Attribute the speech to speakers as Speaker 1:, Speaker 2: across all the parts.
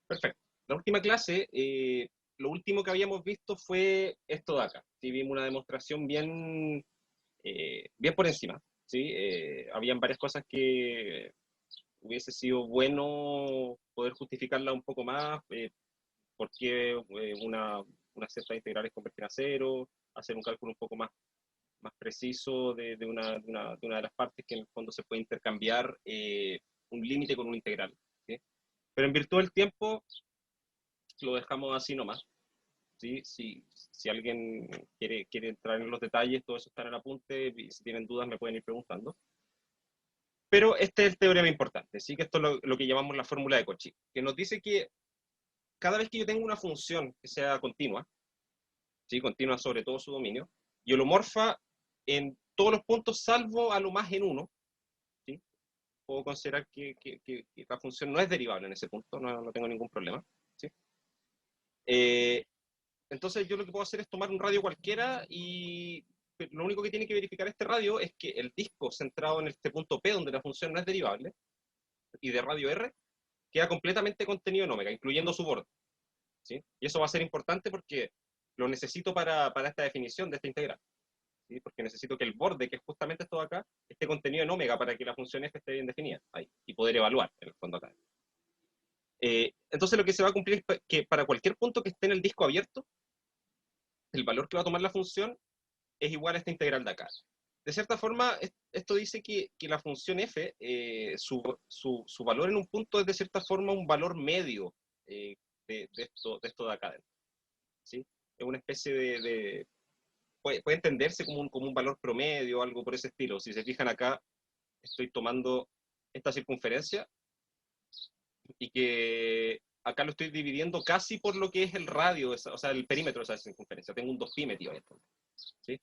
Speaker 1: Perfecto. La última clase, lo último que habíamos visto fue esto de acá. Sí, vimos una demostración bien por encima. ¿Sí? Habían varias cosas que hubiese sido bueno poder justificarla un poco más, por qué una cierta integral es convertir a cero, hacer un cálculo un poco más preciso de una de las partes que en el fondo se puede intercambiar un límite con un integral. ¿Sí? Pero en virtud del tiempo lo dejamos así nomás. ¿Sí? Si alguien quiere entrar en los detalles, todo eso está en el apunte, y si tienen dudas me pueden ir preguntando. Pero este es el teorema importante, ¿sí? Que esto es lo que llamamos la fórmula de Cauchy, que nos dice que cada vez que yo tengo una función que sea continua, ¿sí? Continua sobre todo su dominio, y holomorfa en todos los puntos salvo a lo más en uno, ¿sí? Puedo considerar que la función no es derivable en ese punto, no tengo ningún problema. ¿Sí? Eh, entonces yo lo que puedo hacer es tomar un radio cualquiera y lo único que tiene que verificar este radio es que el disco centrado en este punto P, donde la función no es derivable, y de radio R, queda completamente contenido en omega, incluyendo su borde. ¿Sí? Y eso va a ser importante porque lo necesito para esta definición de esta integral. ¿Sí? Porque necesito que el borde, que es justamente esto de acá, esté contenido en omega para que la función f esté bien definida ahí, y poder evaluar en el fondo acá. Entonces lo que se va a cumplir es que para cualquier punto que esté en el disco abierto, el valor que va a tomar la función es igual a esta integral de acá. De cierta forma, esto dice que la función f, su valor en un punto es de cierta forma un valor medio de esto de acá dentro. ¿Sí? Es una especie puede entenderse como un valor promedio o algo por ese estilo. Si se fijan acá, estoy tomando esta circunferencia y que acá lo estoy dividiendo casi por lo que es el radio, o sea, el perímetro de esa circunferencia. Tengo un 2pi metido ahí. ¿Sí?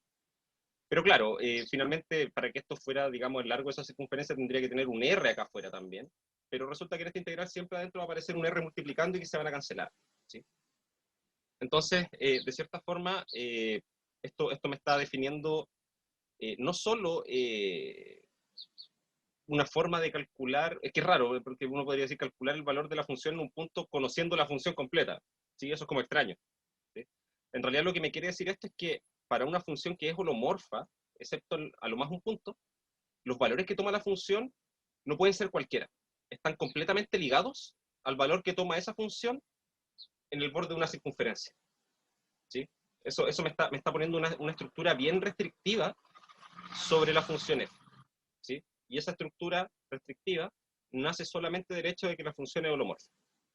Speaker 1: Pero claro, finalmente, para que esto fuera, digamos, el largo de esa circunferencia, tendría que tener un R acá afuera también. Pero resulta que en esta integral siempre adentro va a aparecer un R multiplicando y que se van a cancelar. ¿Sí? Entonces, de cierta forma, esto me está definiendo no solo una forma de calcular, es que es raro, porque uno podría decir calcular el valor de la función en un punto conociendo la función completa. ¿Sí? Eso es como extraño. ¿Sí? En realidad lo que me quiere decir esto es que para una función que es holomorfa, excepto a lo más un punto, los valores que toma la función no pueden ser cualquiera. Están completamente ligados al valor que toma esa función en el borde de una circunferencia. ¿Sí? Eso me está poniendo una estructura bien restrictiva sobre la función f. ¿Sí? Y esa estructura restrictiva nace solamente del hecho de que la función es holomorfa.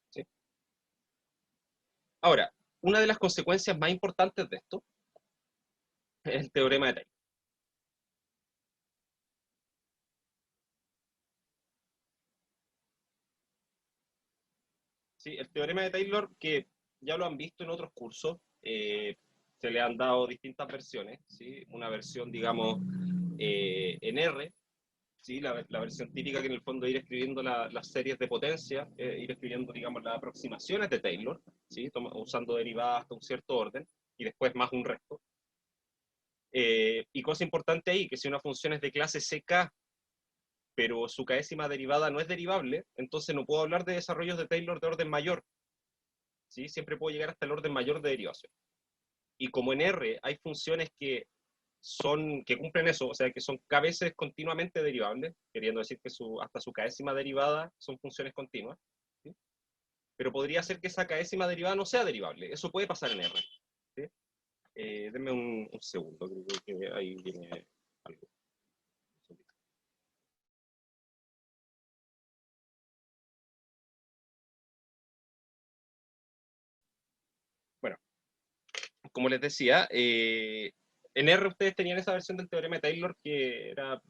Speaker 1: ¿Sí? Ahora, una de las consecuencias más importantes de esto es el teorema de Taylor. ¿Sí? El teorema de Taylor, que ya lo han visto en otros cursos, se le han dado distintas versiones. ¿Sí? Una versión, digamos, en R, ¿sí? La versión típica que en el fondo es ir escribiendo las series de potencia, ir escribiendo, digamos, las aproximaciones de Taylor, ¿sí? Usando derivadas hasta un cierto orden, y después más un resto. Y cosa importante ahí, que si una función es de clase CK, pero su késima derivada no es derivable, entonces no puedo hablar de desarrollos de Taylor de orden mayor. ¿Sí? Siempre puedo llegar hasta el orden mayor de derivación. Y como en R hay funciones que cumplen eso, o sea, que son k veces continuamente derivables, queriendo decir que hasta su késima derivada son funciones continuas, ¿sí? Pero podría ser que esa késima derivada no sea derivable. Eso puede pasar en R. ¿Sí? Denme un segundo, creo que ahí viene algo. Bueno, como les decía, en R ustedes tenían esa versión del teorema de Taylor que era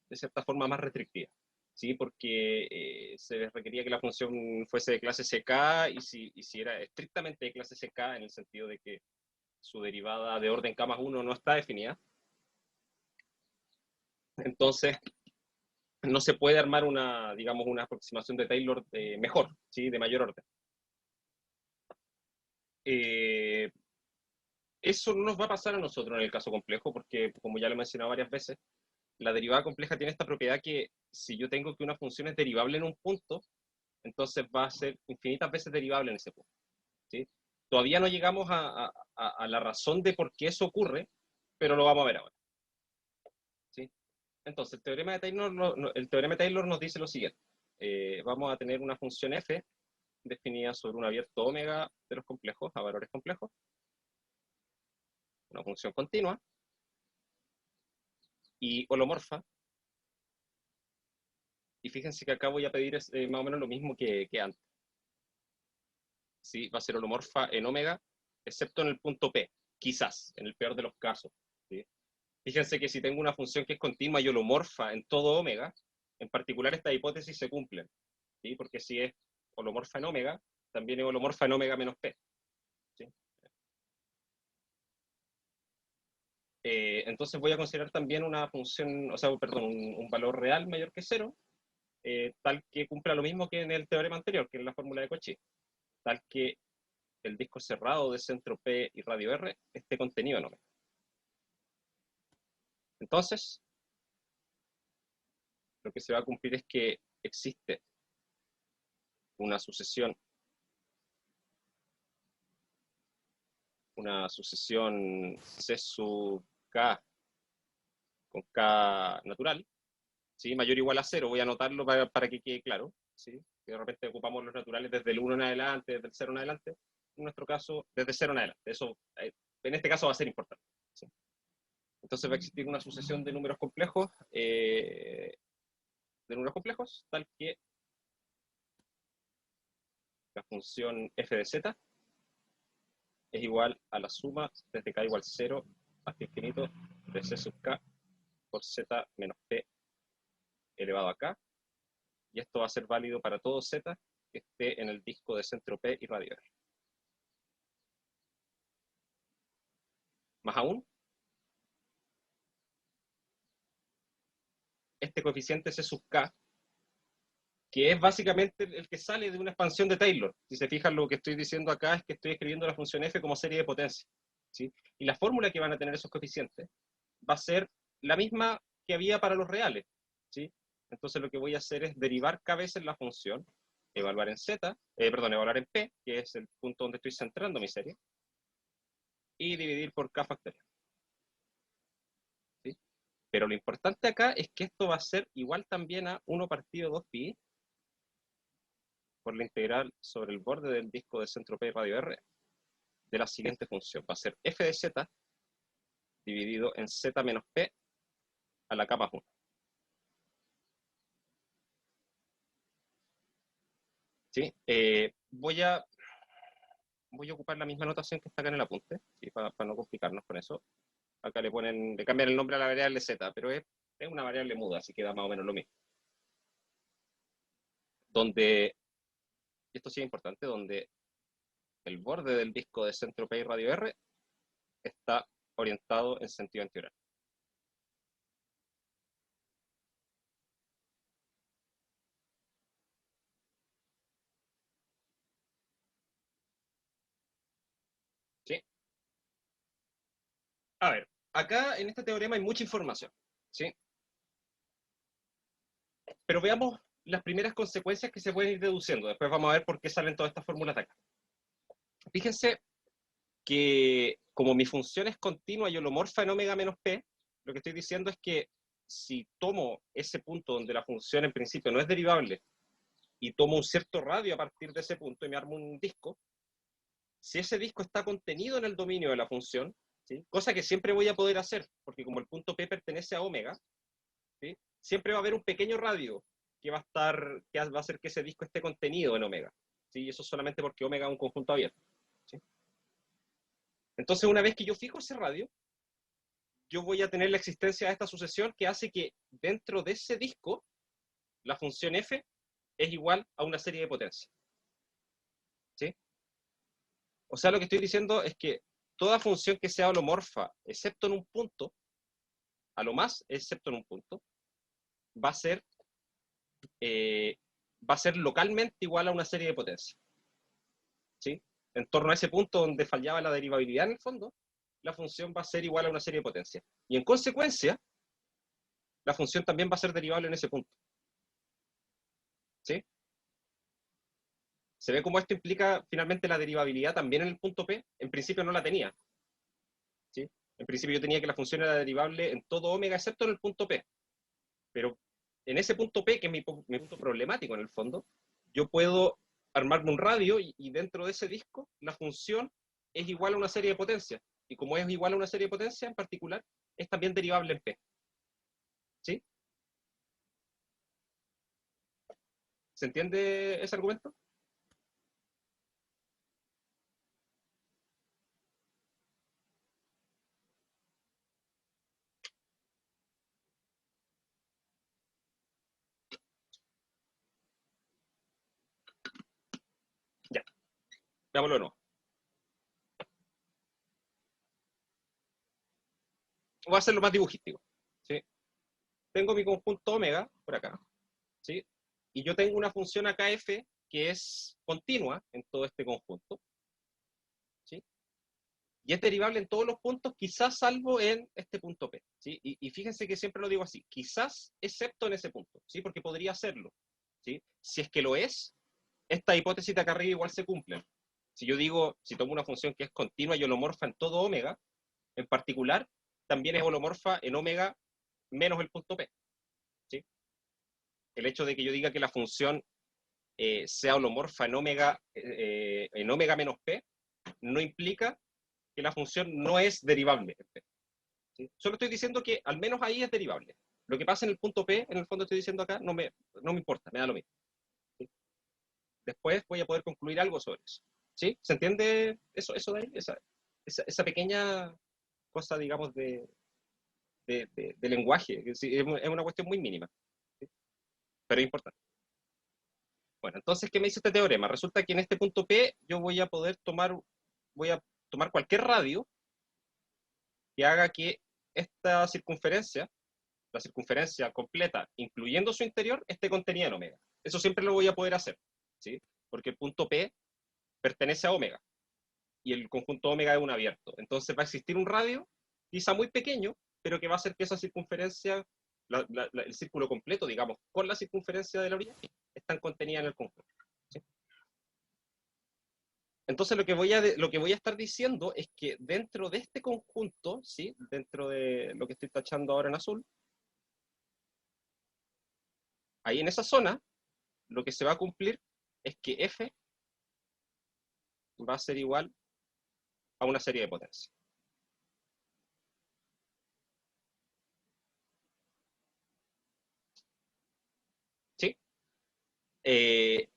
Speaker 1: de cierta forma más restrictiva, ¿sí? Porque se les requería que la función fuese de clase CK y si era estrictamente de clase CK en el sentido de que su derivada de orden K más 1 no está definida, entonces no se puede armar digamos, una aproximación de Taylor mejor, ¿sí? De mayor orden. Eh, Eso no nos va a pasar a nosotros en el caso complejo, porque como ya lo he mencionado varias veces, la derivada compleja tiene esta propiedad que si yo tengo que una función es derivable en un punto, entonces va a ser infinitas veces derivable en ese punto. ¿Sí? Todavía no llegamos a la razón de por qué eso ocurre, pero lo vamos a ver ahora. ¿Sí? Entonces, el teorema de Taylor nos dice lo siguiente. Vamos a tener una función f definida sobre un abierto omega de los complejos a valores complejos, una función continua y holomorfa. Y fíjense que acá voy a pedir más o menos lo mismo que antes. ¿Sí? Va a ser holomorfa en omega, excepto en el punto P, quizás, en el peor de los casos. ¿Sí? Fíjense que si tengo una función que es continua y holomorfa en todo omega, en particular esta hipótesis se cumple. ¿Sí? Porque si es holomorfa en omega, también es holomorfa en omega menos P. ¿Sí? Entonces voy a considerar también una función, o sea, perdón, un valor real mayor que cero, tal que cumpla lo mismo que en el teorema anterior, que es la fórmula de Cauchy, tal que el disco cerrado de centro P y radio R esté contenido en omega. Entonces, lo que se va a cumplir es que existe una sucesión C sub K con K natural, ¿sí? Mayor o igual a cero, voy a anotarlo para que quede claro, ¿sí? Que de repente ocupamos los naturales desde el 1 en adelante, desde el 0 en adelante, en nuestro caso, desde 0 en adelante. Eso, en este caso, va a ser importante. ¿Sí? Entonces va a existir una sucesión de números complejos, tal que la función f de z es igual a la suma desde k igual 0 hasta infinito de c sub k por z menos p elevado a k, y esto va a ser válido para todo z que esté en el disco de centro P y radio R. Más aún, este coeficiente C sub k, que es básicamente el que sale de una expansión de Taylor. Si se fijan, lo que estoy diciendo acá es que estoy escribiendo la función f como serie de potencia. ¿Sí? Y la fórmula que van a tener esos coeficientes va a ser la misma que había para los reales. ¿Sí? Entonces lo que voy a hacer es derivar k veces la función, evaluar en evaluar en p, que es el punto donde estoy centrando mi serie, y dividir por k factorial. ¿Sí? Pero lo importante acá es que esto va a ser igual también a 1 partido 2pi por la integral sobre el borde del disco de centro P y radio R de la siguiente función. Va a ser f de z dividido en z menos p a la k más 1. ¿Sí? Voy a ocupar la misma notación que está acá en el apunte, ¿sí? Para no complicarnos con eso. Acá le cambian el nombre a la variable z, pero es una variable muda, así que da más o menos lo mismo. Donde, y esto sí es importante, donde el borde del disco de centro P y radio R está orientado en sentido antioral. ¿Sí? A ver, acá en este teorema hay mucha información, ¿sí? Pero veamos las primeras consecuencias que se pueden ir deduciendo. Después vamos a ver por qué salen todas estas fórmulas de acá. Fíjense que como mi función es continua y holomorfa en omega menos p, lo que estoy diciendo es que si tomo ese punto donde la función en principio no es derivable y tomo un cierto radio a partir de ese punto y me armo un disco, si ese disco está contenido en el dominio de la función, ¿sí? Cosa que siempre voy a poder hacer, porque como el punto P pertenece a omega, ¿sí? Siempre va a haber un pequeño radio que va a hacer que ese disco esté contenido en omega. ¿Sí? Y eso solamente porque omega es un conjunto abierto. ¿Sí? Entonces, una vez que yo fijo ese radio, yo voy a tener la existencia de esta sucesión que hace que dentro de ese disco, la función f es igual a una serie de potencias. ¿Sí? O sea, lo que estoy diciendo es que toda función que sea holomorfa, excepto en un punto, a lo más, excepto en un punto, va a ser, eh, va a ser localmente igual a una serie de potencias. ¿Sí? En torno a ese punto donde fallaba la derivabilidad en el fondo, la función va a ser igual a una serie de potencias. Y en consecuencia, la función también va a ser derivable en ese punto. ¿Sí? ¿Se ve cómo esto implica finalmente la derivabilidad también en el punto P? En principio no la tenía, ¿sí? En principio yo tenía que la función era derivable en todo omega excepto en el punto P. Pero en ese punto P, que es mi punto problemático en el fondo, yo puedo armarme un radio y dentro de ese disco la función es igual a una serie de potencias. Y como es igual a una serie de potencias en particular, es también derivable en P. ¿Sí? ¿Se entiende ese argumento? Ya, veámoslo de nuevo. Voy a hacerlo más dibujístico. ¿Sí? Tengo mi conjunto omega por acá. ¿Sí? Y yo tengo una función acá f que es continua en todo este conjunto. ¿Sí? Y es derivable en todos los puntos, quizás salvo en este punto P. ¿Sí? Y fíjense que siempre lo digo así, quizás excepto en ese punto, ¿sí? Porque podría serlo. ¿Sí? Si es que lo es, esta hipótesis de acá arriba igual se cumple. Si yo digo, si tomo una función que es continua y holomorfa en todo omega, en particular, también es holomorfa en omega menos el punto P. ¿Sí? El hecho de que yo diga que la función sea holomorfa en omega menos P no implica que la función no es derivable. ¿Sí? Solo estoy diciendo que al menos ahí es derivable. Lo que pasa en el punto P, en el fondo estoy diciendo acá, no me importa, me da lo mismo. ¿Sí? Después voy a poder concluir algo sobre eso. ¿Sí? ¿Se entiende eso de ahí? Esa pequeña cosa, digamos, de lenguaje. Sí, es una cuestión muy mínima, ¿sí? Pero es importante. Bueno, entonces, ¿qué me dice este teorema? Resulta que en este punto P yo voy a tomar cualquier radio que haga que esta circunferencia, la circunferencia completa, incluyendo su interior, esté contenida en omega. Eso siempre lo voy a poder hacer, ¿sí? Porque el punto P pertenece a omega y el conjunto omega es un abierto. Entonces va a existir un radio, quizá muy pequeño, pero que va a hacer que esa circunferencia, el círculo completo, digamos, con la circunferencia de la orilla, están contenidas en el conjunto. ¿Sí? Entonces lo que voy a estar diciendo es que dentro de este conjunto, ¿sí? Dentro de lo que estoy tachando ahora en azul, ahí en esa zona, lo que se va a cumplir es que F va a ser igual a una serie de potencias. ¿Sí? Eh,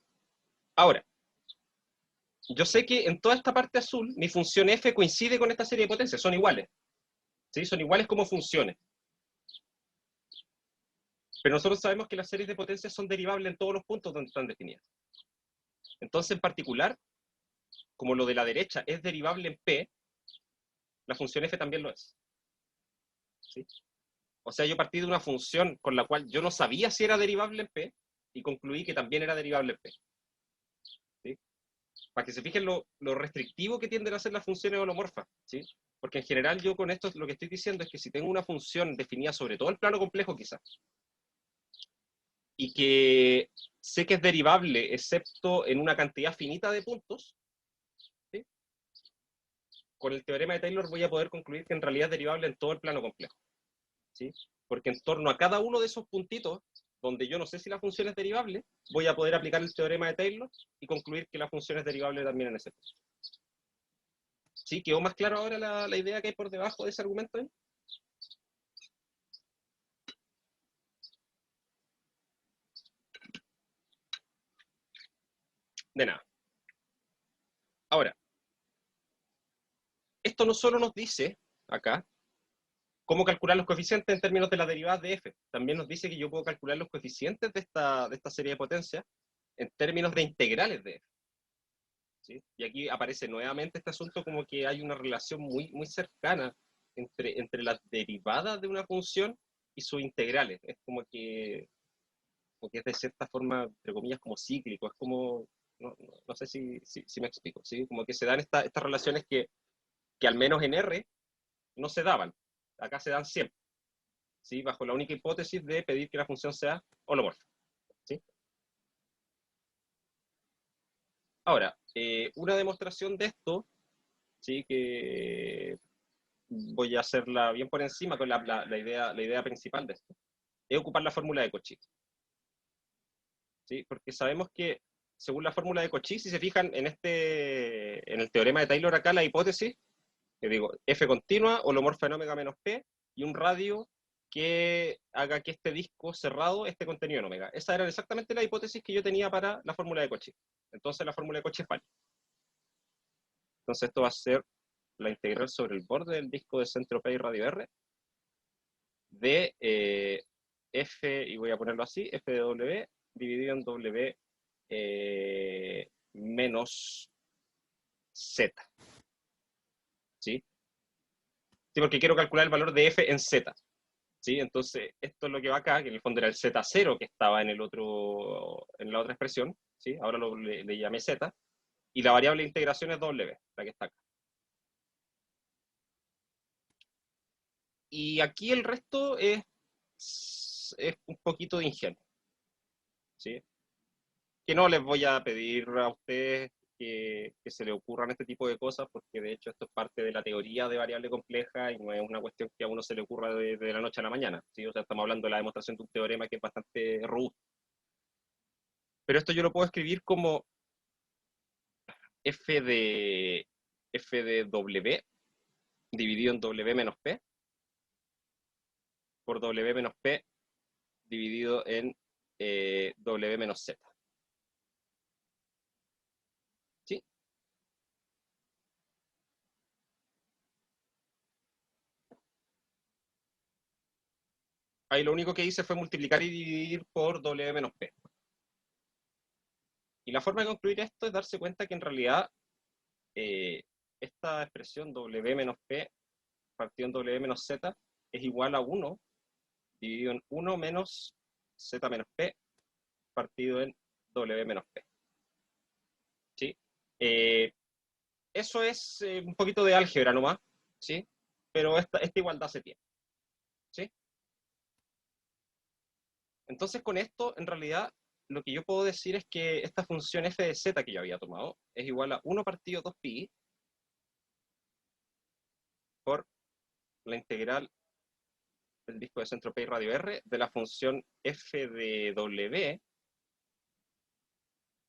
Speaker 1: ahora, yo sé que en toda esta parte azul, mi función F coincide con esta serie de potencias, son iguales. ¿Sí? Son iguales como funciones. Pero nosotros sabemos que las series de potencias son derivables en todos los puntos donde están definidas. Entonces, en particular, como lo de la derecha es derivable en P, la función F también lo es. ¿Sí? O sea, yo partí de una función con la cual yo no sabía si era derivable en P y concluí que también era derivable en P. ¿Sí? Para que se fijen lo restrictivo que tienden a ser las funciones holomorfas. ¿Sí? Porque en general yo con esto lo que estoy diciendo es que si tengo una función definida sobre todo el plano complejo quizás, y que sé que es derivable excepto en una cantidad finita de puntos, ¿sí? Con el teorema de Taylor voy a poder concluir que en realidad es derivable en todo el plano complejo. ¿Sí? Porque en torno a cada uno de esos puntitos, donde yo no sé si la función es derivable, voy a poder aplicar el teorema de Taylor y concluir que la función es derivable también en ese punto. ¿Sí? ¿Quedó más claro ahora la idea que hay por debajo de ese argumento? De nada. Ahora, esto no solo nos dice, acá, cómo calcular los coeficientes en términos de las derivadas de f. También nos dice que yo puedo calcular los coeficientes de esta serie de potencias en términos de integrales de f. ¿Sí? Y aquí aparece nuevamente este asunto como que hay una relación muy, muy cercana entre las derivadas de una función y sus integrales. Es como que es de cierta forma, entre comillas, como cíclico. Es como, no sé si me explico. ¿Sí? Como que se dan estas relaciones que al menos en R no se daban. Acá se dan siempre. ¿Sí? Bajo la única hipótesis de pedir que la función sea holomorfa. ¿Sí? Ahora, una demostración de esto, ¿sí? Que voy a hacerla bien por encima con la idea principal de esto, es ocupar la fórmula de Cauchy, ¿sí? Porque sabemos que, según la fórmula de Cauchy, si se fijan en el teorema de Taylor acá, la hipótesis, que digo, F continua, holomorfa en omega menos P, y un radio que haga que este disco cerrado esté contenido en omega. Esa era exactamente la hipótesis que yo tenía para la fórmula de Cauchy. Entonces la fórmula de Cauchy es válida. Entonces esto va a ser la integral sobre el borde del disco de centro P y radio R de F, y voy a ponerlo así, F de W dividido en W menos Z. ¿Sí? Sí, porque quiero calcular el valor de F en Z. ¿Sí? Entonces, esto es lo que va acá, que en el fondo era el Z0 que estaba en el otro, en la otra expresión, ¿sí? Ahora le llamé Z, y la variable de integración es W, la que está acá. Y aquí el resto es un poquito de ingenio, ¿sí? Que no les voy a pedir a ustedes que se les ocurran este tipo de cosas, porque de hecho esto es parte de la teoría de variable compleja y no es una cuestión que a uno se le ocurra de la noche a la mañana, ¿sí? O sea, estamos hablando de la demostración de un teorema que es bastante robusto. Pero esto yo lo puedo escribir como f de W dividido en W menos P por W menos P dividido en W menos Z. ¿Sí? Ahí lo único que hice fue multiplicar y dividir por W menos P. Y la forma de concluir esto es darse cuenta que en realidad esta expresión W menos P partido en W menos Z es igual a 1 dividido en 1 menos Z menos P partido en W menos P. ¿Sí? Eso es un poquito de álgebra nomás, ¿sí? Pero esta igualdad se tiene, ¿sí? Entonces con esto, en realidad, lo que yo puedo decir es que esta función f de z que yo había tomado es igual a 1 partido 2pi por la integral del disco de centro P y radio R de la función f de W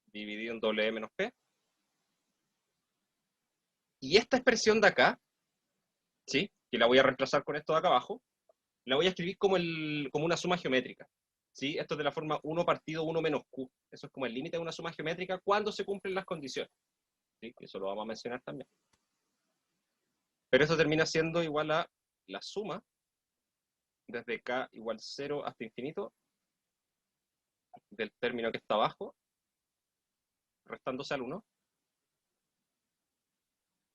Speaker 1: dividido en W menos P. Y esta expresión de acá, ¿sí? Que la voy a reemplazar con esto de acá abajo, la voy a escribir como una suma geométrica. ¿Sí? Esto es de la forma 1 partido 1 menos Q. Eso es como el límite de una suma geométrica cuando se cumplen las condiciones. ¿Sí? Eso lo vamos a mencionar también. Pero esto termina siendo igual a la suma desde K igual 0 hasta infinito del término que está abajo, restándose al 1,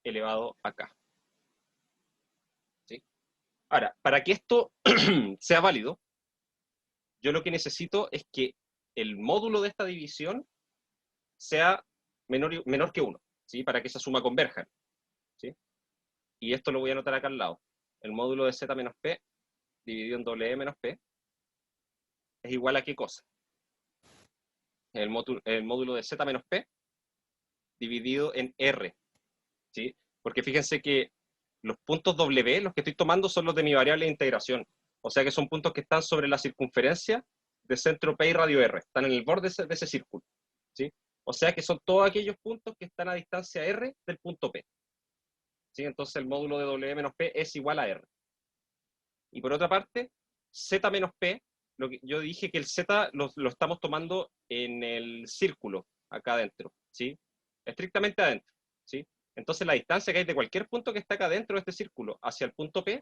Speaker 1: elevado a K. ¿Sí? Ahora, para que esto sea válido, yo lo que necesito es que el módulo de esta división sea menor que 1, ¿sí? Para que esa suma converja, ¿sí? Y esto lo voy a anotar acá al lado. El módulo de z menos p dividido en W menos p es igual a ¿qué cosa? El módulo de z menos p dividido en r, ¿sí? Porque fíjense que los puntos W, los que estoy tomando, son los de mi variable de integración. O sea que son puntos que están sobre la circunferencia de centro P y radio R. Están en el borde de ese círculo, ¿sí? O sea que son todos aquellos puntos que están a distancia R del punto P, ¿sí? Entonces el módulo de W menos P es igual a R. Y por otra parte, Z menos P, yo dije que el Z lo estamos tomando en el círculo, acá adentro, ¿sí? Estrictamente adentro, ¿sí? Entonces la distancia que hay de cualquier punto que está acá dentro de este círculo hacia el punto P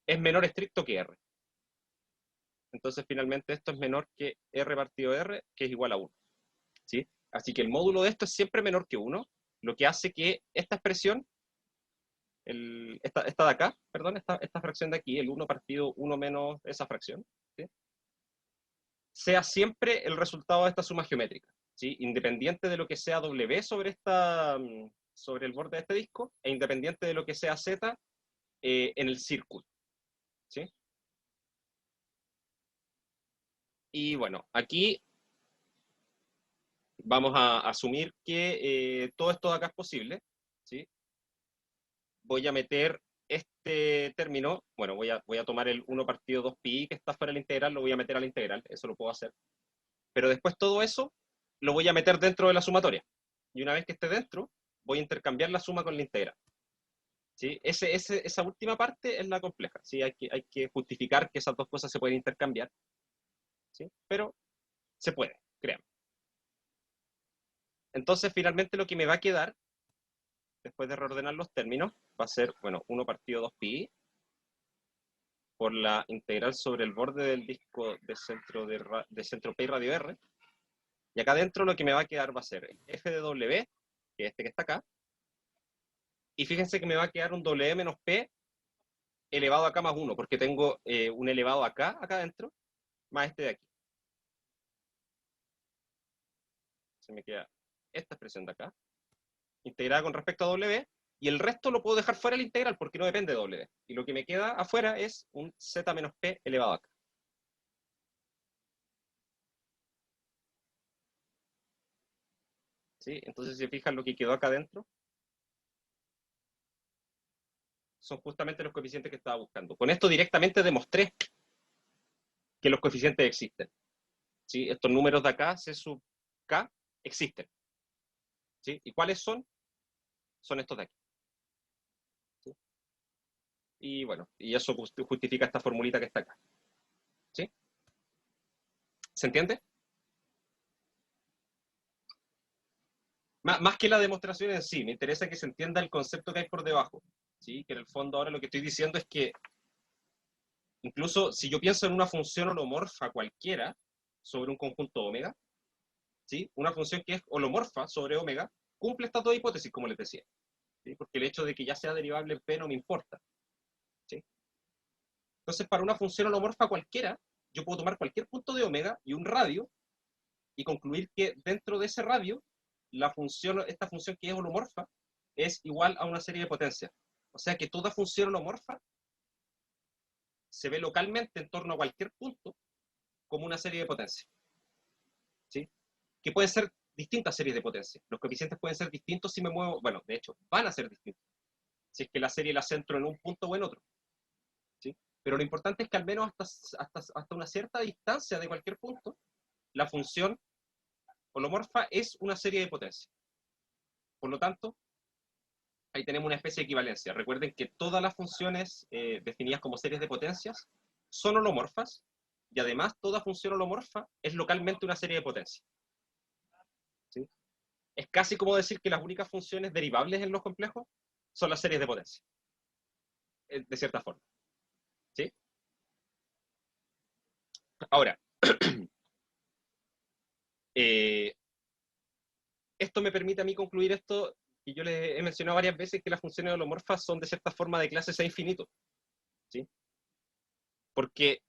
Speaker 1: es menor estricto que R. Entonces finalmente esto es menor que R partido R, que es igual a 1, ¿sí? Así que el módulo de esto es siempre menor que 1, lo que hace que esta expresión, esta de acá, perdón, esta fracción de aquí, el 1 partido 1 menos esa fracción, ¿sí? Sea siempre el resultado de esta suma geométrica, ¿sí? Independiente de lo que sea W sobre el borde de este disco, e independiente de lo que sea Z en el círculo, ¿sí? Y bueno, aquí vamos a asumir que todo esto de acá es posible, ¿sí? Voy a meter este término, bueno, voy a tomar el 1 partido 2 pi que está fuera de la integral, lo voy a meter a la integral, eso lo puedo hacer. Pero después todo eso lo voy a meter dentro de la sumatoria. Y una vez que esté dentro, voy a intercambiar la suma con la integral. ¿Sí? Esa última parte es la compleja. ¿Sí? Hay que justificar que esas dos cosas se pueden intercambiar. ¿Sí? Pero se puede, créanme. Entonces, finalmente lo que me va a quedar, después de reordenar los términos, va a ser, bueno, 1 partido 2 pi por la integral sobre el borde del disco de centro P y radio R. Y acá adentro lo que me va a quedar va a ser f de W, que es este que está acá. Y fíjense que me va a quedar un W menos P elevado acá más 1, porque tengo un elevado acá adentro, más este de aquí. Se me queda esta expresión de acá, integrada con respecto a W, y el resto lo puedo dejar fuera de la integral porque no depende de W. Y lo que me queda afuera es un Z menos P elevado acá. ¿Sí? Entonces, si se fijan, lo que quedó acá adentro son justamente los coeficientes que estaba buscando. Con esto directamente demostré que los coeficientes existen. ¿Sí? Estos números de acá, C sub K, existen. ¿Sí? ¿Y cuáles son? Son estos de aquí. ¿Sí? Y bueno, y eso justifica esta formulita que está acá. ¿Sí? ¿Se entiende? Más que la demostración en sí, me interesa que se entienda el concepto que hay por debajo. ¿Sí? Que en el fondo ahora lo que estoy diciendo es que incluso si yo pienso en una función holomorfa cualquiera sobre un conjunto omega, ¿sí? Una función que es holomorfa sobre omega, cumple estas dos hipótesis, como les decía. ¿Sí? Porque el hecho de que ya sea derivable en P no me importa. ¿Sí? Entonces, para una función holomorfa cualquiera, yo puedo tomar cualquier punto de omega y un radio y concluir que dentro de ese radio, esta función que es holomorfa es igual a una serie de potencias. O sea que toda función holomorfa se ve localmente en torno a cualquier punto como una serie de potencias. ¿Sí? Que pueden ser distintas series de potencias. Los coeficientes pueden ser distintos si me muevo, bueno, de hecho, van a ser distintos. Si es que la serie la centro en un punto o en otro. ¿Sí? Pero lo importante es que al menos hasta una cierta distancia de cualquier punto, la función holomorfa es una serie de potencias. Por lo tanto, ahí tenemos una especie de equivalencia. Recuerden que todas las funciones definidas como series de potencias son holomorfas y además toda función holomorfa es localmente una serie de potencias. ¿Sí? Es casi como decir que las únicas funciones derivables en los complejos son las series de potencia, de cierta forma. ¿Sí? Ahora, eh, esto me permite a mí concluir esto, y yo les he mencionado varias veces que las funciones holomorfas son de cierta forma de clase C infinito. ¿Sí? Porque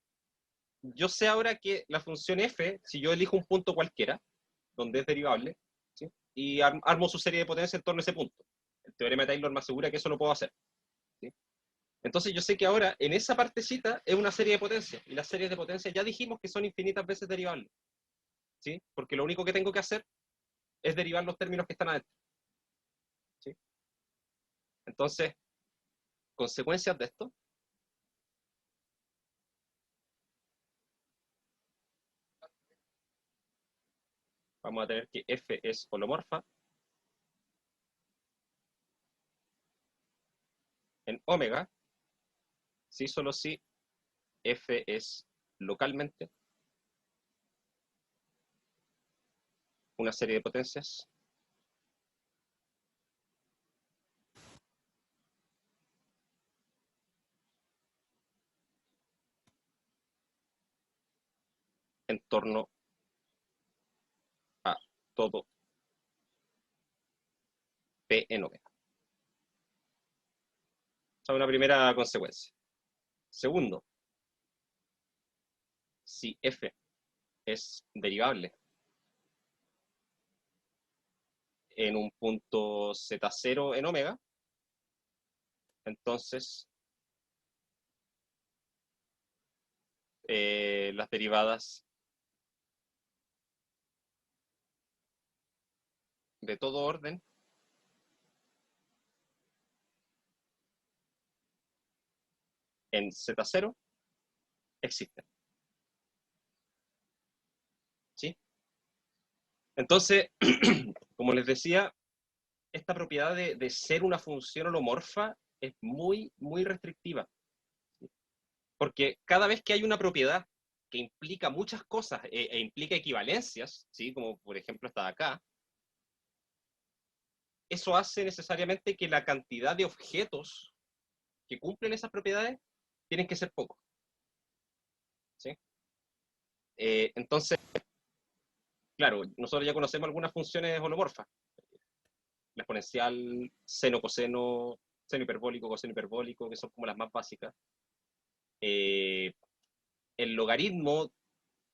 Speaker 1: yo sé ahora que la función f, si yo elijo un punto cualquiera, donde es derivable, ¿sí? Y armo su serie de potencia en torno a ese punto. El teorema de Taylor me asegura que eso lo puedo hacer. ¿Sí? Entonces yo sé que ahora en esa partecita es una serie de potencias, y las series de potencias ya dijimos que son infinitas veces derivables. ¿Sí? Porque lo único que tengo que hacer es derivar los términos que están adentro. ¿Sí? Entonces, consecuencias de esto, vamos a tener que f es holomorfa en omega, si solo si f es localmente una serie de potencias en torno a todo P en omega. Esa es una primera consecuencia. Segundo, si f es derivable en un punto z0 en omega, entonces las derivadas de todo orden en Z0 existen. ¿Sí? Entonces, como les decía, esta propiedad de ser una función holomorfa es muy, muy restrictiva. ¿Sí? Porque cada vez que hay una propiedad que implica muchas cosas e implica equivalencias, ¿sí? Como por ejemplo esta de acá, eso hace necesariamente que la cantidad de objetos que cumplen esas propiedades tienen que ser pocos. ¿Sí? Entonces, claro, nosotros ya conocemos algunas funciones holomorfas. La exponencial, seno, coseno, seno hiperbólico, coseno hiperbólico, que son como las más básicas. Eh, el logaritmo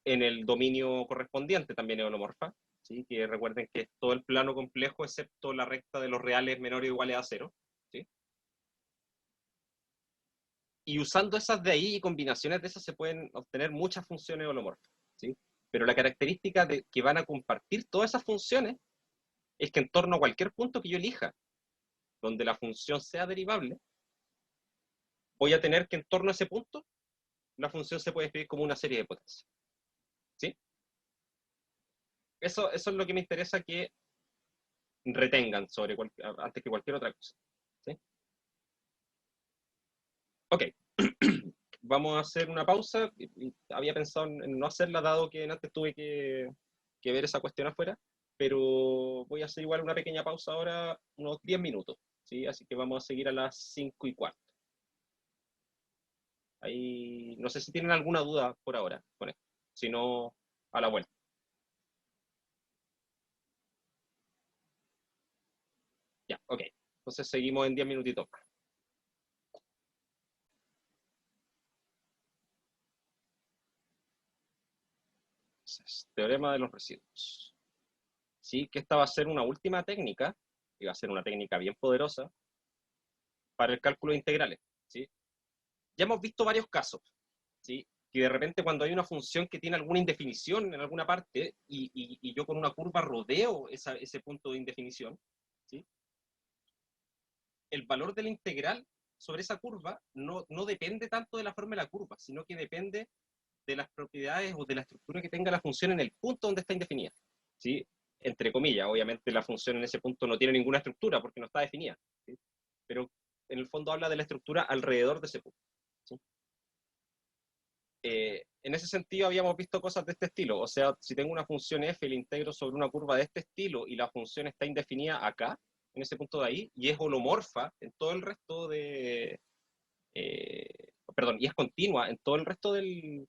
Speaker 1: en el dominio correspondiente también es holomorfa, ¿sí? Que recuerden que es todo el plano complejo excepto la recta de los reales menores o iguales a cero. ¿Sí? Y usando esas de ahí y combinaciones de esas se pueden obtener muchas funciones holomorfas. ¿Sí? Pero la característica de que van a compartir todas esas funciones es que en torno a cualquier punto que yo elija, donde la función sea derivable, voy a tener que en torno a ese punto, la función se puede escribir como una serie de potencias. ¿Sí? Eso es lo que me interesa que retengan sobre antes que cualquier otra cosa. ¿Sí? Ok, vamos a hacer una pausa. Había pensado en no hacerla dado que antes tuve que ver esa cuestión afuera, pero voy a hacer igual una pequeña pausa ahora, unos 10 minutos. ¿Sí? Así que vamos a seguir a las 5:15. Ahí, no sé si tienen alguna duda por ahora con esto. Si no, a la vuelta. Ya, ok. Entonces seguimos en 10 minutitos. Entonces, teorema de los residuos. Sí, que esta va a ser una última técnica, y va a ser una técnica bien poderosa para el cálculo de integrales. ¿Sí? Ya hemos visto varios casos, ¿sí? Que de repente cuando hay una función que tiene alguna indefinición en alguna parte y yo con una curva rodeo ese punto de indefinición, ¿sí? El valor de la integral sobre esa curva no depende tanto de la forma de la curva, sino que depende de las propiedades o de la estructura que tenga la función en el punto donde está indefinida. ¿Sí? Entre comillas, obviamente la función en ese punto no tiene ninguna estructura porque no está definida, ¿sí? Pero en el fondo habla de la estructura alrededor de ese punto. ¿Sí? En ese sentido habíamos visto cosas de este estilo, o sea, si tengo una función f y la integro sobre una curva de este estilo y la función está indefinida acá, en ese punto de ahí, y es holomorfa en todo el resto perdón, y es continua en todo el resto del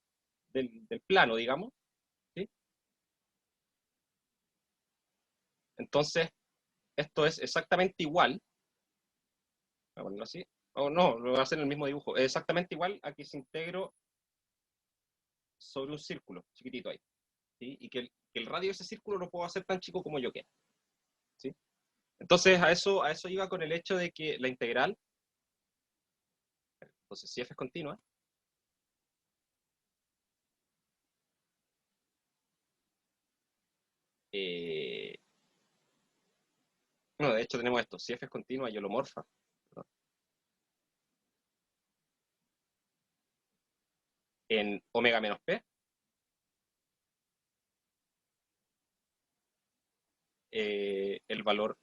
Speaker 1: plano, digamos, ¿sí? Entonces, esto es exactamente igual, voy a ponerlo así, o no, lo voy a hacer en el mismo dibujo, es exactamente igual a que se integro sobre un círculo chiquitito ahí, ¿sí? Y que el radio de ese círculo lo puedo hacer tan chico como yo quiera, ¿sí? Entonces, a eso iba con el hecho de que la integral, entonces si f es continua, eh, no, de hecho tenemos esto, si f es continua y holomorfa, ¿no? En omega menos p, el valor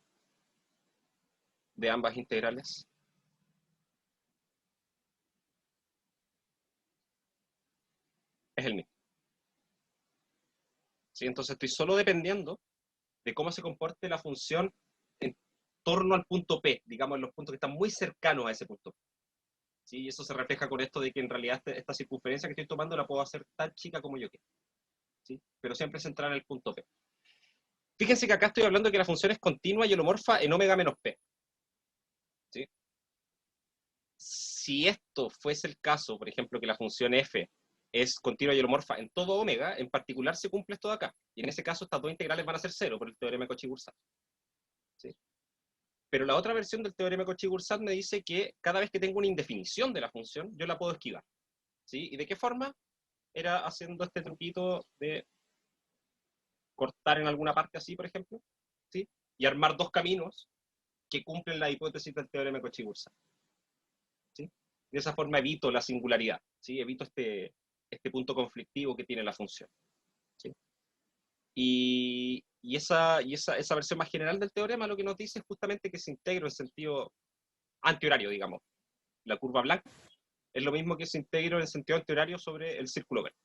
Speaker 1: de ambas integrales es el mismo. ¿Sí? Entonces estoy solo dependiendo de cómo se comporte la función en torno al punto P, digamos, en los puntos que están muy cercanos a ese punto. ¿Sí? Y eso se refleja con esto de que en realidad esta circunferencia que estoy tomando la puedo hacer tan chica como yo quiera. ¿Sí? Pero siempre centrada en el punto P. Fíjense que acá estoy hablando de que la función es continua y holomorfa en omega menos P. ¿Sí? Si esto fuese el caso, por ejemplo, que la función f es continua y holomorfa en todo omega, en particular se cumple esto de acá. Y en ese caso estas dos integrales van a ser cero por el teorema de Cauchy-Goursat. ¿Sí? Pero la otra versión del teorema de Cauchy-Goursat me dice que cada vez que tengo una indefinición de la función, yo la puedo esquivar. ¿Sí? ¿Y de qué forma? Era haciendo este truquito de cortar en alguna parte así, por ejemplo. ¿Sí? y armar dos caminos que cumplen la hipótesis del teorema de Cauchy-Boursat. ¿Sí? De esa forma evito la singularidad, ¿sí? Evito este punto conflictivo que tiene la función. ¿Sí? Y esa versión más general del teorema lo que nos dice es justamente que se integra en sentido antihorario, digamos. La curva blanca es lo mismo que se integra en sentido antihorario sobre el círculo verde.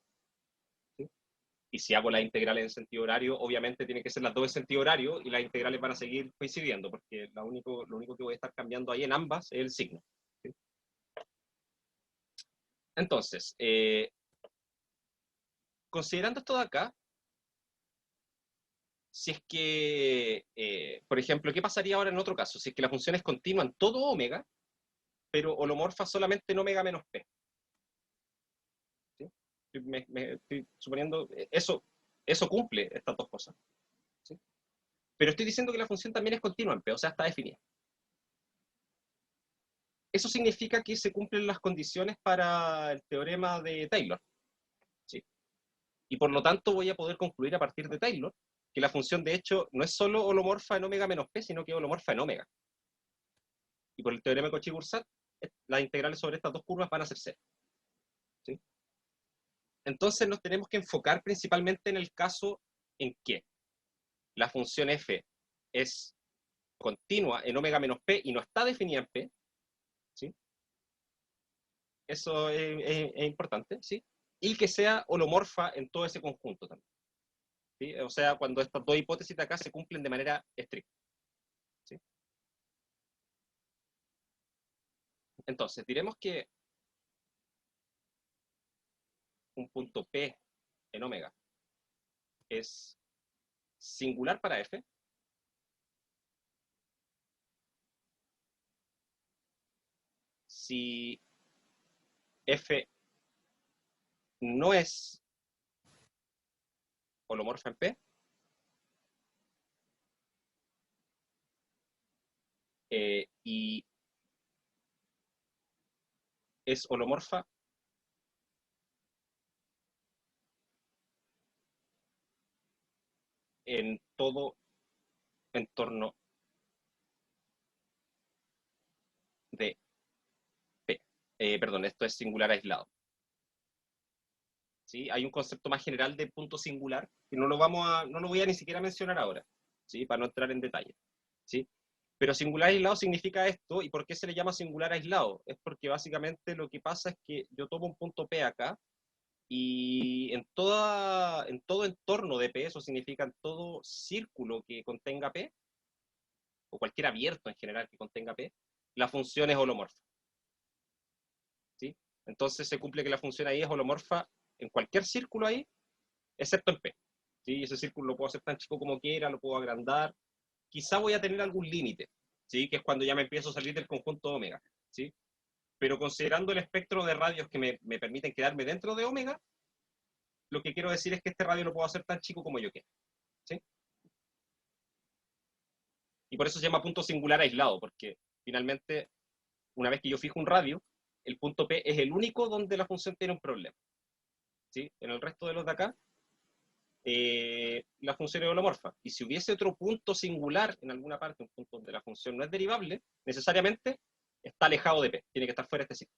Speaker 1: ¿Sí? Y si hago las integrales en sentido horario, obviamente tienen que ser las dos en sentido horario y las integrales van a seguir coincidiendo, porque lo único que voy a estar cambiando ahí en ambas es el signo. ¿Sí? Entonces, considerando esto de acá, si es que, por ejemplo, ¿qué pasaría ahora en otro caso? Si es que la función es continua en todo omega, pero holomorfa solamente en omega menos p. ¿Sí? Estoy suponiendo, eso cumple estas dos cosas. ¿Sí? Pero estoy diciendo que la función también es continua en p, o sea, está definida. Eso significa que se cumplen las condiciones para el teorema de Taylor. ¿Sí? Y por lo tanto voy a poder concluir a partir de Taylor que la función de hecho no es solo holomorfa en omega menos p, sino que es holomorfa en omega. Y por el teorema de Cauchy-Boursat, las integrales sobre estas dos curvas van a ser cero. ¿Sí? Entonces nos tenemos que enfocar principalmente en el caso en que la función f es continua en omega menos p y no está definida en p. ¿Sí? Eso es importante, ¿sí? Y que sea holomorfa en todo ese conjunto también. ¿Sí? O sea, cuando estas dos hipótesis de acá se cumplen de manera estricta. ¿Sí? Entonces, diremos que un punto P en omega es singular para f si f no es holomorfa en p, y es holomorfa en todo entorno de P. Perdón, esto es singular aislado. ¿Sí? Hay un concepto más general de punto singular que no lo voy a ni siquiera mencionar ahora, ¿sí? Para no entrar en detalle. ¿Sí? Pero singular aislado significa esto, ¿y por qué se le llama singular aislado? Es porque básicamente lo que pasa es que yo tomo un punto P acá, y en todo entorno de P, eso significa en todo círculo que contenga P, o cualquier abierto en general que contenga P, la función es holomorfa. ¿Sí? Entonces se cumple que la función ahí es holomorfa en cualquier círculo ahí, excepto en P. ¿Sí? Ese círculo lo puedo hacer tan chico como quiera, lo puedo agrandar. Quizá voy a tener algún límite, ¿sí? Que es cuando ya me empiezo a salir del conjunto omega. ¿Sí? Pero considerando el espectro de radios que me permiten quedarme dentro de omega, lo que quiero decir es que este radio lo puedo hacer tan chico como yo quiera. ¿Sí? Y por eso se llama punto singular aislado, porque finalmente, una vez que yo fijo un radio, el punto P es el único donde la función tiene un problema. ¿Sí? En el resto de los de acá, la función es holomorfa. Y si hubiese otro punto singular en alguna parte, un punto donde la función no es derivable, necesariamente está alejado de P, tiene que estar fuera de este ciclo.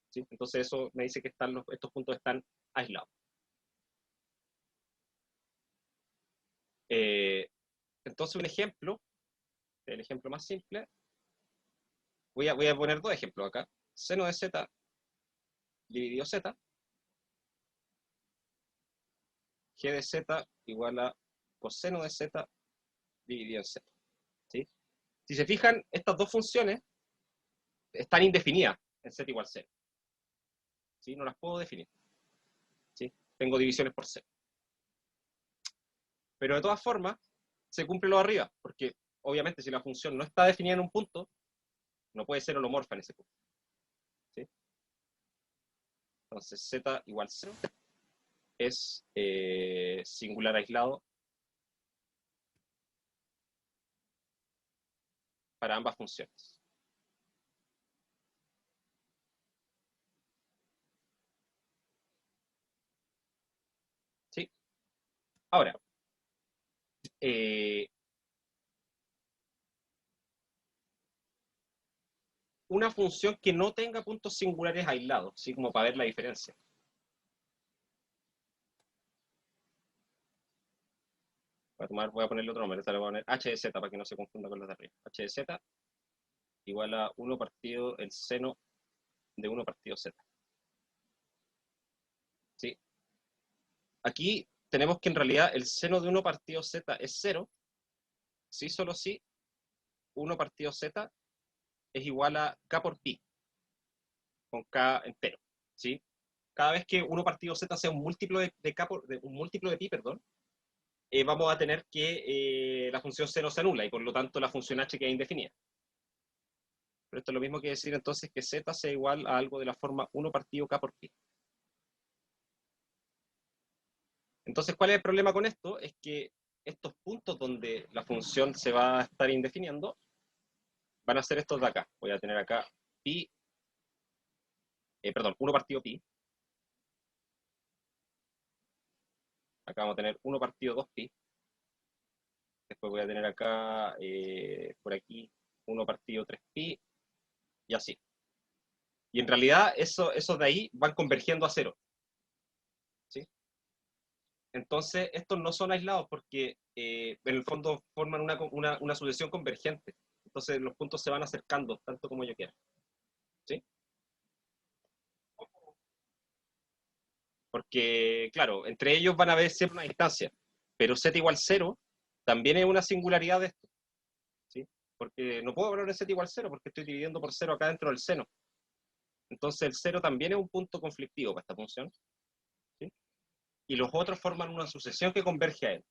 Speaker 1: ¿Sí? Entonces eso me dice que estos puntos están aislados. Eh, entonces un ejemplo, el ejemplo más simple, voy a poner dos ejemplos acá. Seno de z dividido z, g de z igual a coseno de z dividido en z. ¿Sí? Si se fijan, estas dos funciones están indefinidas en z igual 0. ¿Sí? No las puedo definir. ¿Sí? Tengo divisiones por 0. Pero de todas formas, se cumple lo de arriba, porque obviamente si la función no está definida en un punto, no puede ser holomorfa en ese punto. ¿Sí? Entonces z igual 0 es singular aislado para ambas funciones. ¿Sí? Ahora, eh, una función que no tenga puntos singulares aislados, así como para ver la diferencia. Voy a ponerle otro nombre, esta le voy a poner h de z para que no se confunda con los de arriba. H de z igual a 1 partido el seno de 1 partido z. ¿Sí? Aquí tenemos que en realidad el seno de 1 partido z es 0, si solo si 1 partido z es igual a k por pi, con k entero. ¿Sí? Cada vez que 1 partido z sea un múltiplo de k un múltiplo de pi, perdón, vamos a tener que la función seno se anula y por lo tanto la función h queda indefinida. Pero esto es lo mismo que decir entonces que z sea igual a algo de la forma 1 partido k por pi. Entonces, ¿cuál es el problema con esto? Es que estos puntos donde la función se va a estar indefiniendo van a ser estos de acá. Voy a tener acá pi, perdón, 1 partido pi. Acá vamos a tener 1 partido 2pi. Después voy a tener acá, por aquí, 1 partido 3pi. Y así. Y en realidad esos de ahí van convergiendo a 0. ¿Sí? Entonces, estos no son aislados porque en el fondo forman una sucesión convergente. Entonces, los puntos se van acercando tanto como yo quiera. ¿Sí? Porque, claro, entre ellos van a haber siempre una distancia. Pero z igual 0 también es una singularidad de esto. ¿Sí? Porque no puedo hablar de z igual 0 porque estoy dividiendo por 0 acá dentro del seno. Entonces, el 0 también es un punto conflictivo para esta función. ¿Sí? Y los otros forman una sucesión que converge a él.